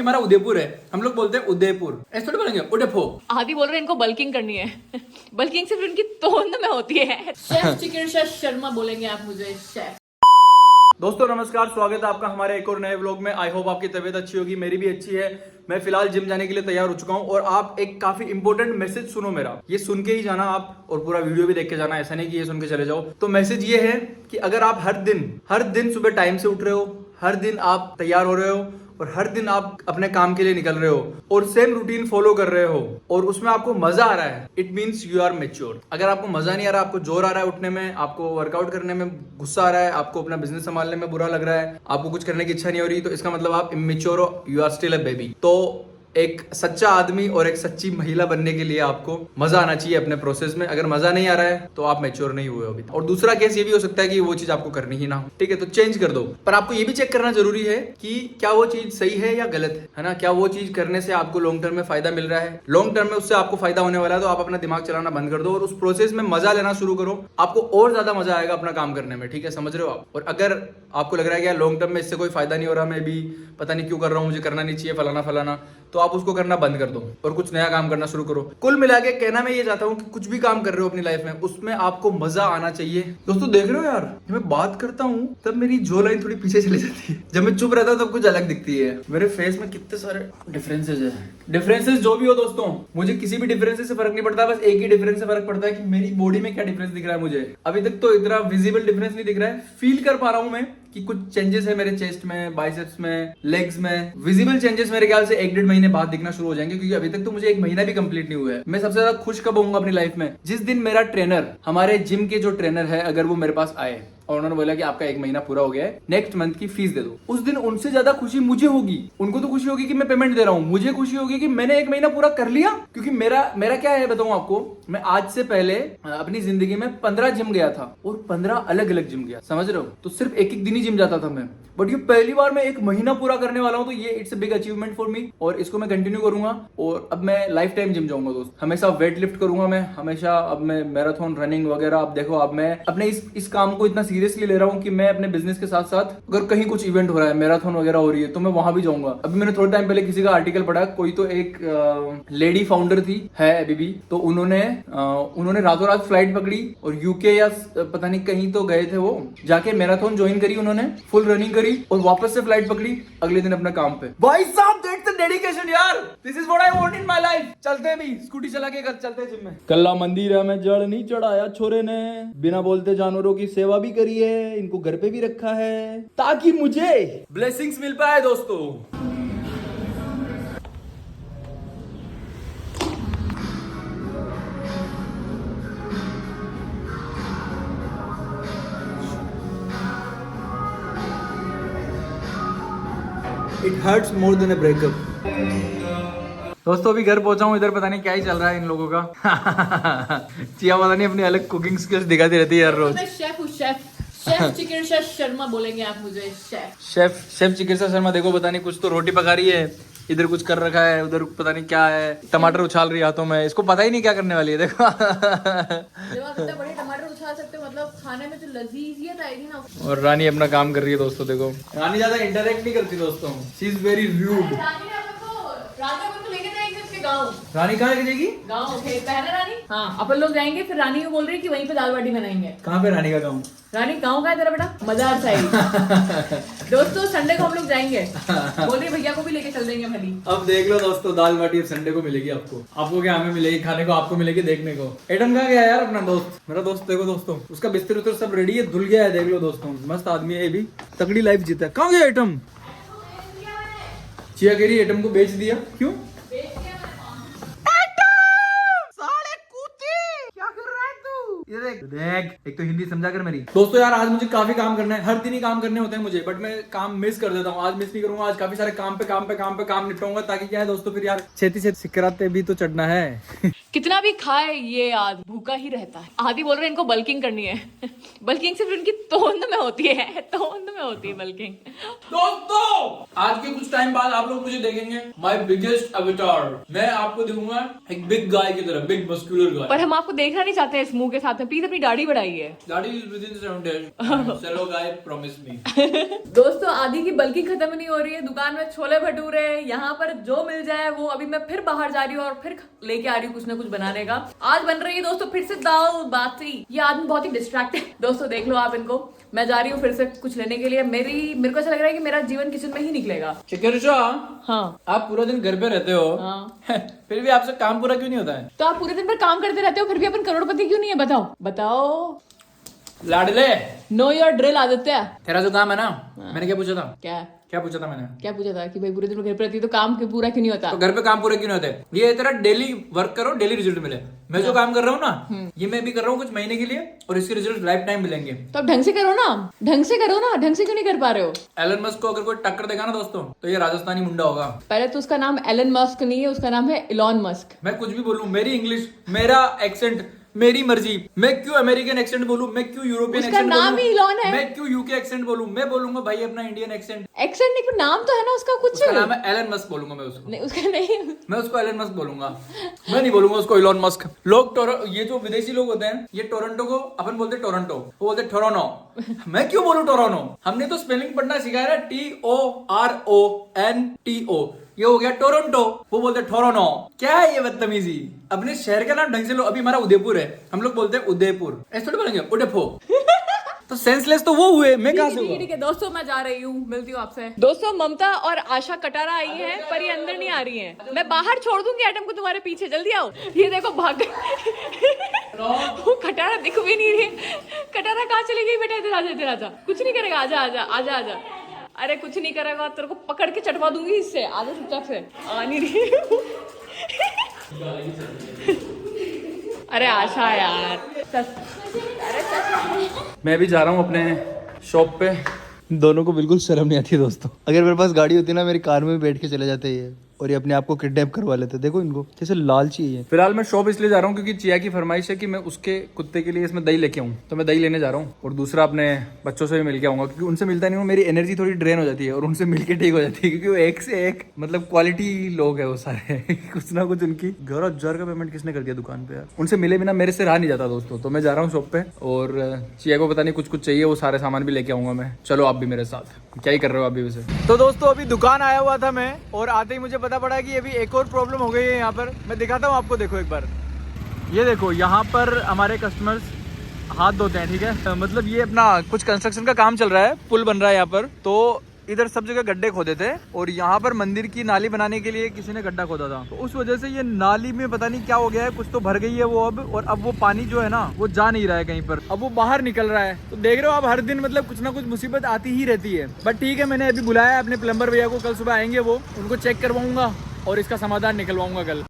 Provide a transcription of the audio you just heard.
हमारा उदयपुर है, हम लोग बोलते हैं उदयपुर, ऐसे थोड़ी बोलेंगे उदयपुर। आदि बोल रहे हैं इनको बल्किंग करनी है। बल्किंग सिर्फ इनकी तोंद में होती है। शेफ चिकित्सा शर्मा बोलेंगे आप मुझे, शेफ। दोस्तों नमस्कार, स्वागत है आपका हमारे एक और नए व्लॉग में। आई होप आपकी तबीयत अच्छी होगी, मेरी भी अच्छी है। मैं फिलहाल जिम जाने के लिए तैयार हो चुका हूं और आप एक काफी इंपॉर्टेंट मैसेज सुनो मेरा, ये सुन के ही जाना आप और पूरा वीडियो भी देख के जाना, ऐसा नहीं कि ये सुन के चले जाओ। तो मैसेज ये है कि अगर आप हर दिन सुबह टाइम से उठ रहे हो, हर दिन आप तैयार हो रहे हो और हर दिन आप अपने काम के लिए निकल रहे हो और सेम रूटीन फॉलो कर रहे हो और उसमें आपको मजा आ रहा है, it means you are mature. अगर आपको मजा नहीं आ रहा, आपको जोर आ रहा है उठने में, आपको वर्कआउट करने में गुस्सा आ रहा है, आपको अपना बिजनेस संभालने में बुरा लग रहा है, आपको कुछ करने की इच्छा नहीं हो रही, तो इसका मतलब आप इमेच्योर हो, you are still a baby. तो एक सच्चा आदमी और एक सच्ची महिला बनने के लिए आपको मजा आना चाहिए अपने प्रोसेस में। अगर मजा नहीं आ रहा है तो आप मैच्योर नहीं हुए अभी। और दूसरा केस ये भी हो सकता है कि वो चीज आपको करनी ही ना हो, ठीक है, तो चेंज कर दो। पर आपको ये भी चेक करना जरूरी है कि क्या वो चीज सही है या गलत है ना। क्या वो चीज करने से आपको लॉन्ग टर्म में फायदा मिल रहा है, लॉन्ग टर्म में उससे आपको फायदा होने वाला है, तो आप अपना दिमाग चलाना बंद कर दो और उस प्रोसेस में मजा लेना शुरू करो। आपको और ज्यादा मजा आएगा अपना काम करने में, ठीक है, समझ रहे हो आप। और अगर आपको लग रहा है कि लॉन्ग टर्म में इससे कोई फायदा नहीं हो रहा, मैं भी पता नहीं क्यों कर रहा हूँ, मुझे करना नहीं चाहिए फलाना फलाना, तो आप उसको करना बंद कर दो और कुछ नया काम करना शुरू करो। कुल मिला के कहना मैं ये चाहता हूँ कि कुछ भी काम कर रहे हो अपनी लाइफ में, उसमें आपको मजा आना चाहिए। दोस्तों देख रहे हो यार, जब मैं बात करता हूँ तब मेरी जो लाइन थोड़ी पीछे चली जाती है, जब मैं चुप रहता हूँ तब कुछ अलग दिखती है। मेरे फेस में कितने सारे डिफरेंसेस है। डिफरेंसेस जो भी हो दोस्तों, मुझे किसी भी डिफरेंसेस से फर्क नहीं पड़ता, बस एक ही डिफरेंस से फर्क पड़ता है कि मेरी बॉडी में क्या डिफरेंस दिख रहा है। मुझे अभी तक तो इतना विजिबल डिफरेंस नहीं दिख रहा है, फील कर पा रहा हूँ मैं कि कुछ चेंजेस है मेरे चेस्ट में, बाइसेप्स में, लेग्स में। विजिबल चेंजेस मेरे ख्याल से 1-1.5 महीने बाद दिखना शुरू हो जाएंगे, क्योंकि अभी तक तो मुझे 1 महीना भी कंप्लीट नहीं हुआ है। मैं सबसे ज्यादा खुश कब होऊंगा अपनी लाइफ में, जिस दिन मेरा ट्रेनर, हमारे जिम के जो ट्रेनर है, अगर वो मेरे पास आए और उन्होंने बोला कि आपका 1 महीना पूरा हो गया है, नेक्स्ट मंथ की फीस दे दो। उस दिन उनसे ज्यादा खुशी मुझे होगी। उनको तो खुशी होगी कि मैं पेमेंट दे रहा हूँ, मुझे खुशी होगी कि मैंने 1 महीना पूरा कर लिया। क्योंकि मेरा क्या है बताऊं आपको, मैं आज से पहले अपनी जिंदगी में 15 जिम गया था और 15 अलग अलग जिम गया, समझ रहे हो। तो सिर्फ एक दिन ही जिम जाता था मैं, बट ये पहली बार मैं 1 महीना पूरा करने वाला हूँ, तो ये it's a big achievement for me और इसको मैं कंटिन्यू करूंगा। और अब मैं लाइफ टाइम जिम जाऊंगा दोस्त, हमेशा वेट लिफ्ट करूंगा मैं, हमेशा। अब मैं मैराथन रनिंग वगैरह, अब देखो अब मैं अपने इस काम को इतना सीरियसली ले रहा हूँ कि मैं अपने बिजनेस के साथ साथ अगर कहीं कुछ इवेंट हो रहा है, मैराथन वगैरह हो रही है, तो मैं वहां भी जाऊंगा। अभी मैंने थोड़े टाइम पहले किसी का आर्टिकल पढ़ा, कोई तो एक लेडी फाउंडर थी, है अभी भी, तो उन्होंने रातों रात फ्लाइट पकड़ी और यूके या पता नहीं कहीं तो गए थे, वो जाके मैराथन ज्वाइन करी उन्होंने, फुल रनिंग करी और वापस से फ्लाइट पकड़ी अगले दिन अपने काम पे। भाई साहब दैट्स द डेडिकेशन यार, this is what I want in my life. चलते हैं भी, स्कूटी चला के घर चलते हैं जिम में। कल्ला मंदिर में जड़ नहीं चढ़ाया छोरे ने, बिना बोलते जानवरों की सेवा भी करी है, इनको घर पे भी रखा है ताकि मुझे ब्लेसिंग्स मिल पाए दोस्तों। It hurts more than a breakup. दोस्तों अभी घर पहुंचा हूँ, इधर पता नहीं क्या ही चल रहा है इन लोगों का। चिया पता नहीं अपनी अलग कुकिंग स्किल्स दिखाती रहती है हर रोज। मैं शेफ हूँ, शेफ चिकित्सा शर्मा बोलेंगे आप मुझे, शेफ चिकित्सा शर्मा। देखो पता नहीं कुछ तो रोटी पका रही है, इधर कुछ कर रखा है, उधर पता नहीं क्या है, टमाटर उछाल रही है हाथों में, इसको पता ही नहीं क्या करने वाली है। देखो इतने बड़े टमाटर उछाल सकते हो, मतलब खाने में तो लजीजियत आएगी ना। और रानी अपना काम कर रही है दोस्तों। देखो रानी ज्यादा इंटरेक्ट नहीं करती दोस्तों, शी इज वेरी रूड। रानी कहाँ लेके जाएगी? गाँव पहले रानी, हाँ अपन लोग जाएंगे, फिर रानी को बोल रही है कि वहीं पे दाल बाटी बनाएंगे। कहाँ पे रानी का गाँव? रानी गाँव का है तेरा बेटा, मजार साइड। दोस्तों संडे को हम लोग जाएंगे, बोल रही भैया को भी लेके चल देंगे भली। अब देख लो दोस्तों, दाल बाटी अब संडे को मिलेगी आपको क्या हमें मिलेगी खाने को, आपको मिलेगी देखने को। एटम कहाँ गया यार अपना दोस्त, मेरा दोस्त? देखो दोस्तों उसका बिस्तर उतर सब रेडी है, धुल गया है, देख लो दोस्तों, मस्त आदमी है ये भी, तगड़ी लाइफ जीता है। कहाँ गया एटम? चिया कह रही एटम को बेच दिया, क्यों? देख एक तो हिंदी समझा कर मेरी। दोस्तों यार आज मुझे काफी काम करना है, हर दिन ही काम करने होते हैं मुझे, बट मैं काम मिस कर देता हूँ। आज मिस नहीं करूंगा, आज काफी सारे काम पे काम निपटाऊंगा, ताकि क्या है दोस्तों फिर यार छेती से सिकराते भी तो चढ़ना है। कितना भी खाए ये आज भूखा ही रहता है। आदि बोल रहे हैं इनको बल्किंग करनी है। बल्किंग सिर्फ उनकी तोंद में होती है, तोंद में होती है बल्किंग। दोस्तों आज के कुछ टाइम बाद आप लोग मुझे देखेंगे माय बिगेस्ट अवतार। मैं आपको दिखूंगा एक बिग गाय की तरह, बिग मस्कुलर गाय। पर हम आपको देखना नहीं चाहते इस मुंह के साथ में। प्लीज अपनी दाढ़ी बढ़ाई है। दाढ़ी इज विद इन 7 days। चलो गाय, प्रॉमिस मी। दोस्तों आदि की बल्किंग खत्म नहीं हो रही है। दुकान में छोले भटूरे, यहाँ पर जो मिल जाए वो। अभी मैं फिर बाहर जा रही हूँ और फिर लेके आ रही हूँ कुछ ना कुछ बनाने का। आज बन रही है दोस्तों फिर से दाल बाटी। ये आदमी बहुत ही डिस्ट्रैक्ट है दोस्तों, देख लो आप इनको। मैं जा रही हूँ फिर से कुछ लेने के लिए। मेरे को ऐसा लग रहा है कि मेरा जीवन किचन में ही निकलेगा। चिकरशा, हाँ आप पूरा दिन घर पे रहते हो, हाँ। फिर भी आपसे काम पूरा क्यों नहीं होता है? तो आप पूरे दिन पर काम करते रहते हो, फिर भी अपन करोड़पति क्यों नहीं है? बताओ बताओ। लाडले, नो योर ड्रिल आदित्य। तेरा जो काम है ना, मैंने क्या पूछा था? क्या पूछा था मैंने? क्या पूछा था कि भाई पूरे दिन घर पे रहती है तो काम पूरा क्यों नहीं होता? तो घर पे काम पूरे क्यों नहीं होते? ये तेरा डेली वर्क करो, डेली रिजल्ट मिले। मैं जो काम कर रहा हूँ ना, ये मैं भी कर रहा हूँ कुछ महीने के लिए, और इसके रिजल्ट लाइफ टाइम मिलेंगे। तो आप ढंग से करो ना, ढंग से करो ना। ढंग से क्यों नहीं कर पा रहे हो? एलन मस्क को अगर कोई टक्कर देगा ना दोस्तों, तो ये राजस्थानी मुंडा होगा। पहले तो उसका नाम एलन मस्क नहीं है, उसका नाम है इलॉन मस्क। मैं कुछ भी बोलूं, मेरी इंग्लिश, मेरा एक्सेंट, मेरी मर्जी। मैं क्यों अमेरिकन एक्सेंट बोलूं, मैं क्यों यूरोपियन उसका एक्सेंट नाम बोलूं, ही इलॉन है। मैं क्यों यूके एक्सेंट बोलूं? मैं बोलूंगा भाई अपना इंडियन एक्सेंट। एक्सेंट नहीं, पर नाम तो है ना उसका कुछ। उसका नाम है एलन मस्क, बोलूंगा मैं उसको। नहीं उसका नहीं। मैं उसको एलन मस्क बोलूंगा, मैं नहीं बोलूंगा उसको इलॉन मस्क। लोग ये जो विदेशी लोग होते हैं, ये टोरंटो को अपन बोलते हैं टोरंटो, वो बोलते टोरोनो। मैं क्यों बोलूं टोरोनो? हमने तो स्पेलिंग पढ़ना सिखाया है, TORONTO। ये हो गया टोरंटो, वो बोलते टोरोनो। क्या है ये बदतमीजी? अपने शहर का नाम ढंग से लो। अभी हमारा उदयपुर है, हम लोग बोलते हैं उदयपुर, ऐसे थोड़ी बोलेंगे उदयपुर। तो सेंसलेस तो वो हुए, मैं कहां से हुआ? ठीक है दोस्तों, मैं जा रही हूँ, मिलती हूँ आपसे। दोस्तों ममता और आशा कटारा आई है, पर ये अंदर नहीं आ रही है। मैं बाहर छोड़ दूंगी एटम को तुम्हारे पीछे, जल्दी आओ। ये देखो भाग गई। वो कटारा दिख भी नहीं रही। कटारा कहाँ चली गई बेटा? इधर आजा, इधर आजा। कुछ नहीं करेगा, आजा आजा आजा आजा। अरे कुछ नहीं करेगा, तेरे को पकड़ के चटवा दूंगी इससे। आजा चुपचाप से। आ नहीं रही। अरे आशा यार, मैं भी जा रहा हूँ अपने शॉप पे। दोनों को बिल्कुल शर्म नहीं आती दोस्तों। अगर मेरे पास गाड़ी होती ना, मेरी कार में बैठ के चले जाते ये, और ये अपने आप को किडनैप करवा लेते। देखो इनको कैसे लालची है। फिलहाल मैं शॉप इसलिए जा रहा हूँ क्योंकि चिया की फरमाइश है कि मैं उसके कुत्ते के लिए इसमें दही लेके आऊँ, तो मैं दही लेने जा रहा हूँ। और दूसरा अपने बच्चों से भी मिल के आऊंगा, क्योंकि उनसे मिलता नहीं हूँ, मेरी एनर्जी थोड़ी ड्रेन हो जाती है, और उनसे मिलके ठीक हो जाती है, क्योंकि वो एक से एक मतलब क्वालिटी लोग है वो सारे। कुछ ना कुछ उनकी 11,000 का पेमेंट किसने कर दिया दुकान पे यार। उनसे मिले बिना मेरे से रहा नहीं जाता दोस्तों। तो मैं जा रहा हूँ शॉप पे, और चिया को पता नहीं कुछ कुछ चाहिए, वो सारे सामान भी लेके आऊंगा मैं। चलो आप भी मेरे साथ। क्या ही कर रहे हो अभी वैसे? तो दोस्तों अभी दुकान आया हुआ था मैं, और आते ही मुझे पता पड़ा कि अभी एक और प्रॉब्लम हो गई है यहाँ पर। मैं दिखाता हूँ आपको, देखो एक बार। ये देखो यहाँ पर हमारे कस्टमर्स हाथ धोते हैं, ठीक है। मतलब ये अपना कुछ कंस्ट्रक्शन का काम चल रहा है, पुल बन रहा है यहाँ पर। तो इधर सब जगह गड्ढे खोदे थे, और यहाँ पर मंदिर की नाली बनाने के लिए किसी ने गड्ढा खोदा था। तो उस वजह से ये नाली में पता नहीं क्या हो गया है, कुछ तो भर गई है वो अब, और अब वो पानी जो है ना वो जा नहीं रहा है कहीं पर, अब वो बाहर निकल रहा है। तो देख रहे हो आप, हर दिन मतलब कुछ ना कुछ मुसीबत आती ही रहती है। बट ठीक है, मैंने अभी बुलाया है अपने प्लम्बर भैया को, कल सुबह आएंगे वो, उनको चेक करवाऊंगा और इसका समाधान निकलवाऊंगा कल।